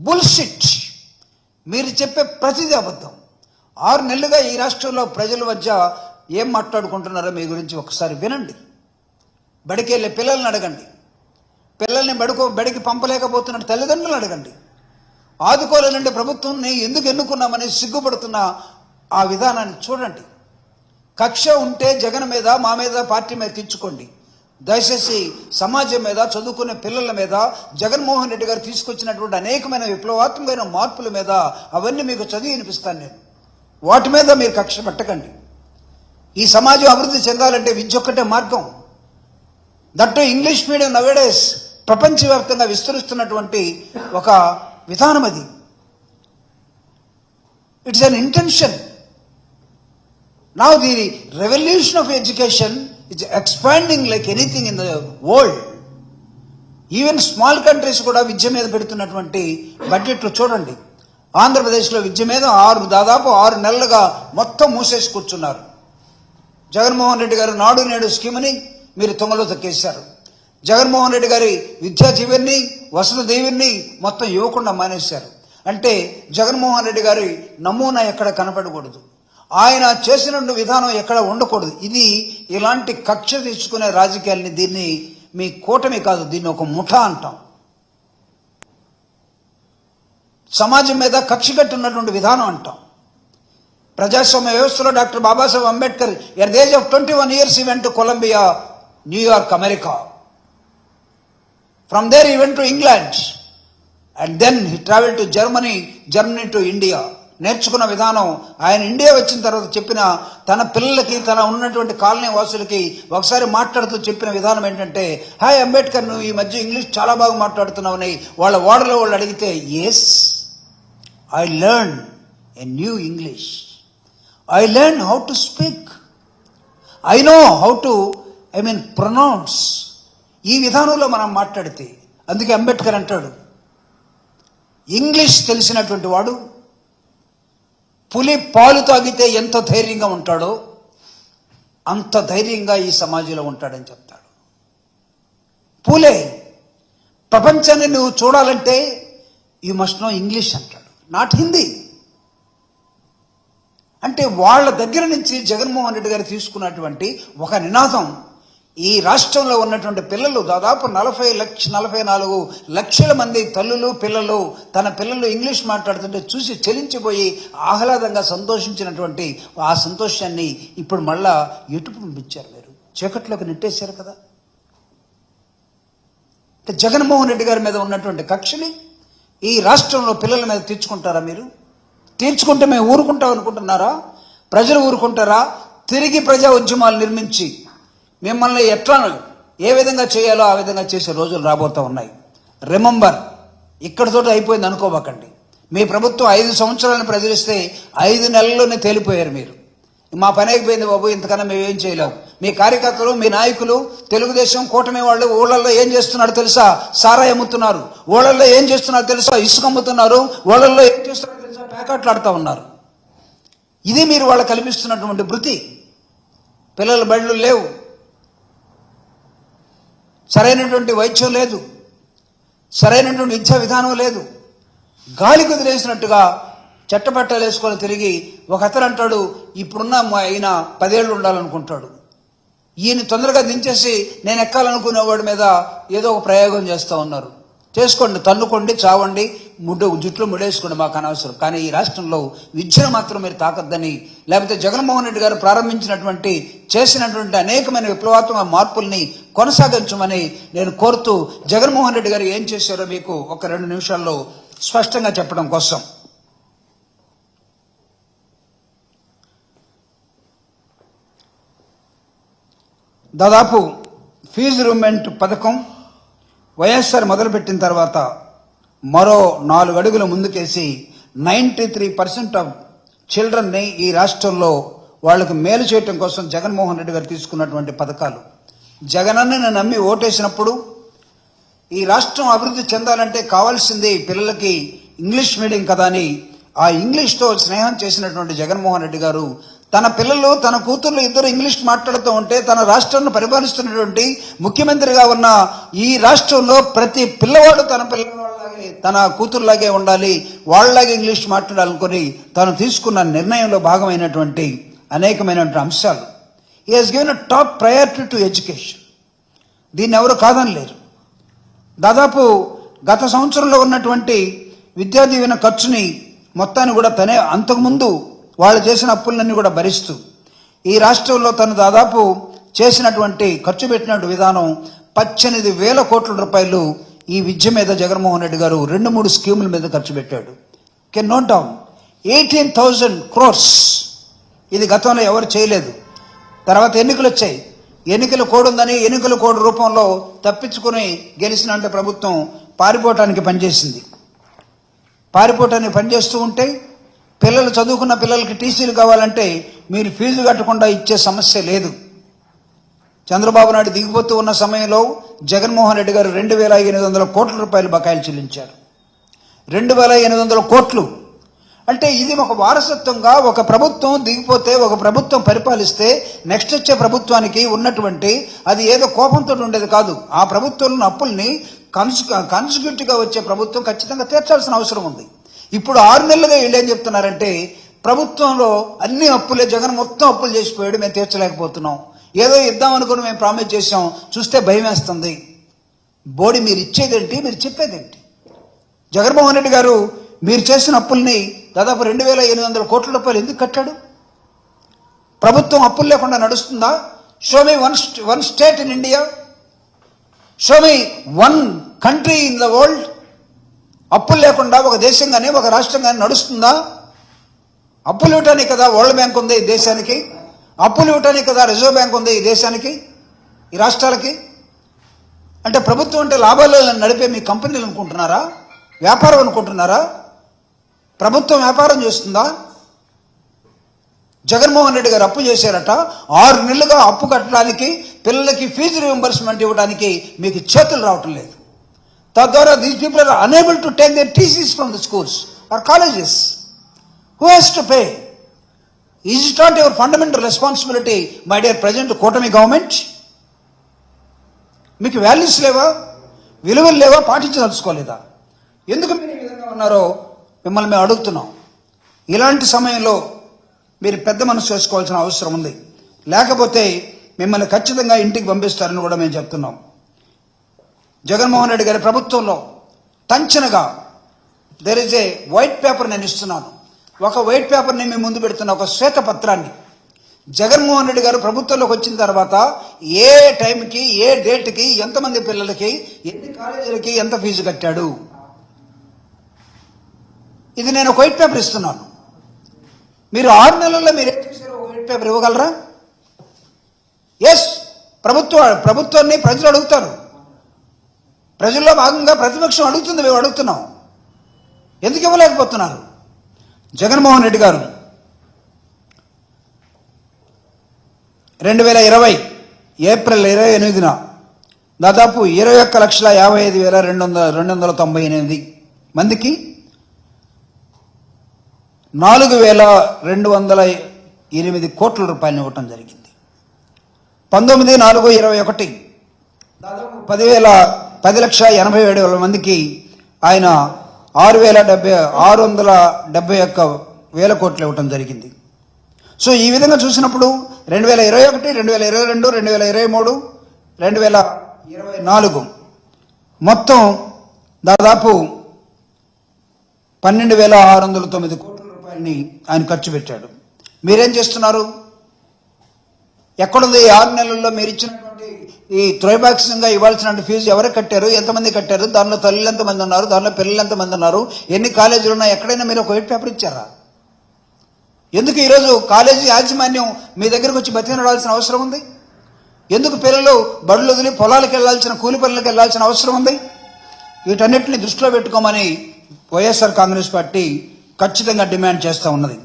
Bullshit. మీరు చెప్పే ప్రతిదీ అబద్ధం. 6 నెలలుగా ఈ రాష్ట్రంలో ప్రజల మధ్య ఏం మాట్లాడుకుంటున్నారో మీ గురించి ఒకసారి వినండి. బడికి వెళ్ళే పిల్లల్ని అడగండి. పిల్లల్ని బడికి పంపలేకపోతున్న తల్లిదండ్రులను అడగండి. ఆదుకోలేనంటే ప్రభుత్వాన్ని ఎందుకు ఎన్నుకున్నామని సిగ్గుపడుతున్న ఆ విధానాన్ని చూడండి. కక్ష ఉంటే జగన్ మీద, మా మీద, పార్టీ మీద తెచ్చుకోండి. దయచేసి సమాజం మీద, చదువుకునే పిల్లల మీద, జగన్మోహన్ రెడ్డి గారు తీసుకొచ్చినటువంటి అనేకమైన విప్లవాత్మకమైన మార్పుల మీద అవన్నీ మీకు చదివి వినిపిస్తాను నేను. వాటి మీద మీరు కక్ష పెట్టకండి. ఈ సమాజం అభివృద్ధి చెందాలంటే విద్య ఒక్కటే మార్గం. దట్టు ఇంగ్లీష్ మీడియం నవేడేస్ ప్రపంచవ్యాప్తంగా విస్తరిస్తున్నటువంటి ఒక విధానం అది. It's an intention. Now the revolution of education is expanding like anything in the world. Even small countries కూడా విద్య మీద పెడుతున్నటువంటి బడ్జెట్లు చూడండి. ఆంధ్రప్రదేశ్లో విద్య మీద దాదాపు 6 నెలలుగా మొత్తం మూసేసి కూర్చున్నారు. జగన్మోహన్ రెడ్డి గారు నాడు నేడు స్కీమ్ని మీరు తొంగలో తొక్కేశారు. జగన్మోహన్ రెడ్డి గారి విద్యా దీవెన్ని, వసతి దీవెన్ని మొత్తం ఇవ్వకుండా మానేశారు. అంటే జగన్మోహన్ రెడ్డి గారి నమూనా ఎక్కడ కనపడకూడదు, ఆయన చేసిన విధానం ఎక్కడ ఉండకూడదు. ఇది ఇలాంటి కక్ష తెచ్చుకునే రాజకీయాల్ని, దీన్ని మీ కూటమి కాదు, దీన్ని ఒక ముఠా అంటాం. సమాజం మీద కక్ష కట్టున్నటువంటి విధానం అంటాం. ప్రజాస్వామ్య వ్యవస్థలో doctor Babasaheb Ambedkar at the age of 21 years he went to Columbia, New York, America. From there he went to England and then he traveled to Germany to India. నేర్చుకున్న విధానం ఆయన ఇండియా వచ్చిన తర్వాత చెప్పిన తన పిల్లలకి, తన ఉన్నటువంటి కాలనీ వాసులకి ఒకసారి మాట్లాడుతూ చెప్పిన విధానం ఏంటంటే, హాయ్ అంబేద్కర్, నువ్వు ఈ మధ్య ఇంగ్లీష్ చాలా బాగా మాట్లాడుతున్నావని వాళ్ళ వార్డులో వాళ్ళు అడిగితే, yes I learn a new English, I learn how to speak, I know how to pronounce. ఈ విధానంలో మనం మాట్లాడితే, అందుకే అంబేద్కర్ అంటాడు, ఇంగ్లీష్ తెలిసినటువంటి వాడు పులి పాలు తాగితే ఎంత ధైర్యంగా ఉంటాడో అంత ధైర్యంగా ఈ సమాజంలో ఉంటాడని చెప్తాడు. పూలే ప్రపంచాన్ని నువ్వు చూడాలంటే యు మస్ట్ నో ఇంగ్లీష్ అంటాడు, నాట్ హిందీ. అంటే వాళ్ళ దగ్గర నుంచి జగన్మోహన్ రెడ్డి గారు తీసుకున్నటువంటి ఒక నినాదం ఈ రాష్ట్రంలో ఉన్నటువంటి పిల్లలు, దాదాపు 44 లక్షల మంది తల్లులు, పిల్లలు తన పిల్లలు ఇంగ్లీష్ మాట్లాడుతుంటే చూసి చెలించిపోయి ఆహ్లాదంగా సంతోషించినటువంటి ఆ సంతోషాన్ని ఇప్పుడు మళ్ళా ఎటు పంపించారు, మీరు చీకట్లోకి నెట్టేశారు కదా. జగన్మోహన్ రెడ్డి గారి మీద ఉన్నటువంటి కక్షని ఈ రాష్ట్రంలో పిల్లల మీద తీర్చుకుంటారా మీరు? తీర్చుకుంటే మేము ఊరుకుంటాం అనుకుంటున్నారా? ప్రజలు ఊరుకుంటారా? తిరిగి ప్రజా ఉద్యమాలు నిర్మించి మిమ్మల్ని ఎట్లా ఏ విధంగా చేయాలో ఆ విధంగా చేసే రోజులు రాబోతూ ఉన్నాయి. రిమెంబర్, ఇక్కడితో అయిపోయింది అనుకోబాకండి. మీ ప్రభుత్వం 5 సంవత్సరాలను ప్రజలిస్తే 5 నెలల్లోనే తేలిపోయారు మీరు. మా పని అయిపోయింది బాబు, ఇంతకన్నా మేమేం చేయలేము. మీ కార్యకర్తలు, మీ నాయకులు, తెలుగుదేశం కూటమి వాళ్ళు ఊళ్ళల్లో ఏం చేస్తున్నారో తెలుసా? సారా అమ్ముతున్నారు. ఊళ్ళల్లో ఏం చేస్తున్నారో తెలుసా? ఇసుక అమ్ముతున్నారు. ఊళ్ళల్లో ఏం చేస్తున్నారో తెలుసా? ప్యాకెట్లు ఉన్నారు. ఇది మీరు వాళ్ళకి కల్పిస్తున్నటువంటి భృతి. పిల్లల బళ్ళు లేవు, సరైనటువంటి వైద్యం లేదు, సరైనటువంటి విద్యా విధానం లేదు. గాలి కుదిరేసినట్టుగా చట్టపట్టాలు వేసుకొని తిరిగి ఒక అతను అంటాడు, ఇప్పుడున్న ఆయన 10 ఏళ్ళు ఉండాలనుకుంటాడు. ఈయన తొందరగా దించేసి నేను ఎక్కాలనుకునేవాడి మీద ఏదో ఒక ప్రయోగం చేస్తూ ఉన్నారు. చేసుకోండి, తన్నుకోండి, చావండి, జుట్లు ముడేసుకోండి, మాకు అనవసరం. కానీ ఈ రాష్ట్రంలో విద్యను మాత్రం మీరు తాకద్దని, లేకపోతే జగన్మోహన్ రెడ్డి గారు ప్రారంభించినటువంటి చేసినటువంటి అనేకమైన విప్లవాత్మక మార్పుల్ని కొనసాగించమని నేను కోరుతూ, జగన్మోహన్ రెడ్డి గారు ఏం చేశారో మీకు ఒక 2 నిమిషాల్లో స్పష్టంగా చెప్పడం కోసం. దాదాపు ఫీజు రిమెంట్ పథకం వైఎస్ఆర్ మొదలుపెట్టిన తర్వాత మరో 4 అడుగులు ముందుకేసి 93% ఆఫ్ చిల్డ్రన్ని ఈ రాష్ట్రంలో వాళ్ళకి మేలు చేయటం కోసం జగన్మోహన్ రెడ్డి గారు తీసుకున్నటువంటి పథకాలు. జగనన్నని నమ్మి ఓటేసినప్పుడు ఈ రాష్ట్రం అభివృద్ధి చెందాలంటే కావాల్సింది పిల్లలకి ఇంగ్లీష్ మీడియం కదా అని ఆ ఇంగ్లీష్తో స్నేహం చేసినటువంటి జగన్మోహన్ రెడ్డి గారు తన పిల్లలు తన కూతుర్లు ఇద్దరు ఇంగ్లీష్ మాట్లాడుతూ ఉంటే తన రాష్ట్రాన్ని పరిపాలిస్తున్నటువంటి ముఖ్యమంత్రిగా ఉన్న ఈ రాష్ట్రంలో ప్రతి పిల్లవాడు తన పిల్లవాళ్ళలాగే తన కూతురులాగే ఉండాలి, వాళ్ళలాగే ఇంగ్లీష్ మాట్లాడాలనుకుని తాను తీసుకున్న నిర్ణయంలో భాగమైనటువంటి అనేకమైనటువంటి అంశాలు. He has given a top priority to education. దీన్ని ఎవరు కాదనలేరు. దాదాపు గత సంవత్సరంలో ఉన్నటువంటి విద్యా దీవెన ఖర్చుని మొత్తాన్ని కూడా తనే అంతకుముందు వాళ్ళు చేసిన అప్పులన్నీ కూడా భరిస్తూ ఈ రాష్ట్రంలో తను దాదాపు చేసినటువంటి ఖర్చు పెట్టినటువంటి విధానం 18,000 కోట్ల రూపాయలు ఈ విద్య మీద జగన్మోహన్ రెడ్డి గారు 2-3 స్కీముల మీద ఖర్చు పెట్టాడు. Can note down 18,000 crores. ఇది గతంలో ఎవరు చేయలేదు. తర్వాత ఎన్నికలు వచ్చాయి. ఎన్నికల కోడ్ ఉందని ఎన్నికల కోడ్ రూపంలో తప్పించుకుని గెలిచినంటే ప్రభుత్వం పారిపోవటానికి పనిచేసింది. పారిపోవటానికి పనిచేస్తూ ఉంటే పిల్లలు చదువుకున్న పిల్లలకి టీసీలు కావాలంటే మీరు ఫీజు కట్టకుండా ఇచ్చే సమస్య లేదు. చంద్రబాబు నాయుడు దిగిపోతూ ఉన్న సమయంలో జగన్మోహన్ రెడ్డి గారు 2,800 కోట్ల రూపాయలు బకాయిలు చెల్లించారు. 2,800 కోట్లు అంటే ఇది ఒక వారసత్వంగా ఒక ప్రభుత్వం దిగిపోతే ఒక ప్రభుత్వం పరిపాలిస్తే నెక్స్ట్ వచ్చే ప్రభుత్వానికి ఉన్నటువంటి అది ఏదో కోపంతో ఉండేది కాదు. ఆ ప్రభుత్వంలో అప్పుల్ని కన్సిక్యూటివ్గా వచ్చే ప్రభుత్వం ఖచ్చితంగా తీర్చాల్సిన అవసరం ఉంది. ఇప్పుడు 6 నెలలుగా వీళ్ళు ఏం చెప్తున్నారంటే ప్రభుత్వంలో అన్ని అప్పులే, జగన్ మొత్తం అప్పులు చేసిపోయాడు, మేము తీర్చలేకపోతున్నాం, ఏదో ఇద్దాం అనుకుని మేము ప్రామిస్ చేసాం, చూస్తే భయం వేస్తుంది. బోడి మీరు ఇచ్చేదేంటి, మీరు చెప్పేదేంటి? జగన్మోహన్ రెడ్డి గారు మీరు చేసిన అప్పుల్ని దాదాపు 2,800 కోట్ల రూపాయలు ఎందుకు కట్టాడు? ప్రభుత్వం అప్పులు లేకుండా నడుస్తుందా? Show me one state in India, show me one country in the world. అప్పులు లేకుండా ఒక దేశంగానే ఒక రాష్ట్రంగానే నడుస్తుందా? అప్పులు ఇవ్వటానికి కదా వరల్డ్ బ్యాంక్ ఉంది ఈ దేశానికి, అప్పులు ఇవ్వటానికి కదా రిజర్వ్ బ్యాంక్ ఉంది ఈ దేశానికి, ఈ రాష్ట్రాలకి. అంటే ప్రభుత్వం అంటే లాభాలు నడిపే మీ కంపెనీలు అనుకుంటున్నారా? వ్యాపారం అనుకుంటున్నారా? ప్రభుత్వం వ్యాపారం చేస్తుందా? జగన్మోహన్ రెడ్డి గారు అప్పు చేశారట. 6 నెలలుగా అప్పు కట్టడానికి, పిల్లలకి ఫీజు రీఎంబర్స్మెంట్ ఇవ్వడానికి మీకు చేతులు రావటం లేదు. తద్వారా these people are unable to take their TCs from the schools or colleges. Who has to pay? Is it not your fundamental responsibility my dear present కూటమి గవర్నమెంట్? మీకు వాల్యూస్ లేవా, విలువలు లేవా, పాటించదలుచుకోలేదా? ఎందుకు మీరు ఈ విధంగా ఉన్నారో మిమ్మల్ని మేము అడుగుతున్నాం. ఇలాంటి సమయంలో మీరు పెద్ద మనసు చేసుకోవాల్సిన అవసరం ఉంది. లేకపోతే మిమ్మల్ని ఖచ్చితంగా ఇంటికి పంపిస్తారని కూడా మేము చెప్తున్నాం. జగన్మోహన్ రెడ్డి గారి ప్రభుత్వంలో టంచనగా there is a white paper నేను ఇస్తున్నాను. ఒక వైట్ పేపర్ని మేము ముందు పెడుతున్న ఒక శ్వేతపత్రాన్ని. జగన్మోహన్ రెడ్డి గారు ప్రభుత్వంలోకి వచ్చిన తర్వాత ఏ టైంకి, ఏ డేట్కి, ఎంతమంది పిల్లలకి, ఎన్ని కాలేజీలకి ఎంత ఫీజు కట్టాడు, ఇది నేను ఒక వైట్ పేపర్ ఇస్తున్నాను. మీరు 6 నెలల్లో మీరు ఏం చేశారో ఒక వైట్ పేపర్ ఇవ్వగలరా? ఎస్, ప్రభుత్వాన్ని ప్రజలు అడుగుతారు. ప్రజల్లో భాగంగా ప్రతిపక్షం అడుగుతుంది, మేము అడుగుతున్నాం. ఎందుకు ఇవ్వలేకపోతున్నారు? జగన్మోహన్ రెడ్డి గారు 2020 ఏప్రిల్ 28న దాదాపు 21,55,298 మందికి 4,208 కోట్ల రూపాయలు ఇవ్వటం జరిగింది. 19/4/21 దాదాపు 10,80,000 మందికి ఆయన 671 కోట్లు ఇవ్వటం జరిగింది. సో ఈ విధంగా చూసినప్పుడు 2021, 2022, 2023, 2024 మొత్తం దాదాపు 12,609 కోట్ల రూపాయలని ఆయన ఖర్చు పెట్టాడు. మీరేం చేస్తున్నారు? ఎక్కడుంది? 6 నెలల్లో మీరు ఇచ్చినటువంటి ఈ త్రైపాక్షికంగా ఇవ్వాల్సిన ఫీజు ఎవరు కట్టారు, ఎంతమంది కట్టారు, దానిలో తల్లులు ఎంతమంది ఉన్నారు, దానిలో పిల్లలు ఎంతమంది ఉన్నారు, ఎన్ని కాలేజీలు ఉన్నాయి, ఎక్కడైనా మీరు ఒక వైట్ పేపర్ ఇచ్చారా? ఎందుకు ఈరోజు కాలేజీ యాజమాన్యం మీ దగ్గరకు వచ్చి బతికినడాల్సిన అవసరం ఉంది? ఎందుకు పిల్లలు బడులు వదిలి పొలాలకు వెళ్లాల్సిన, కూలి పనులకు వెళ్లాల్సిన అవసరం ఉంది? వీటన్నిటిని దృష్టిలో పెట్టుకోమని వైఎస్ఆర్ కాంగ్రెస్ పార్టీ ఖచ్చితంగా డిమాండ్ చేస్తూ ఉన్నది.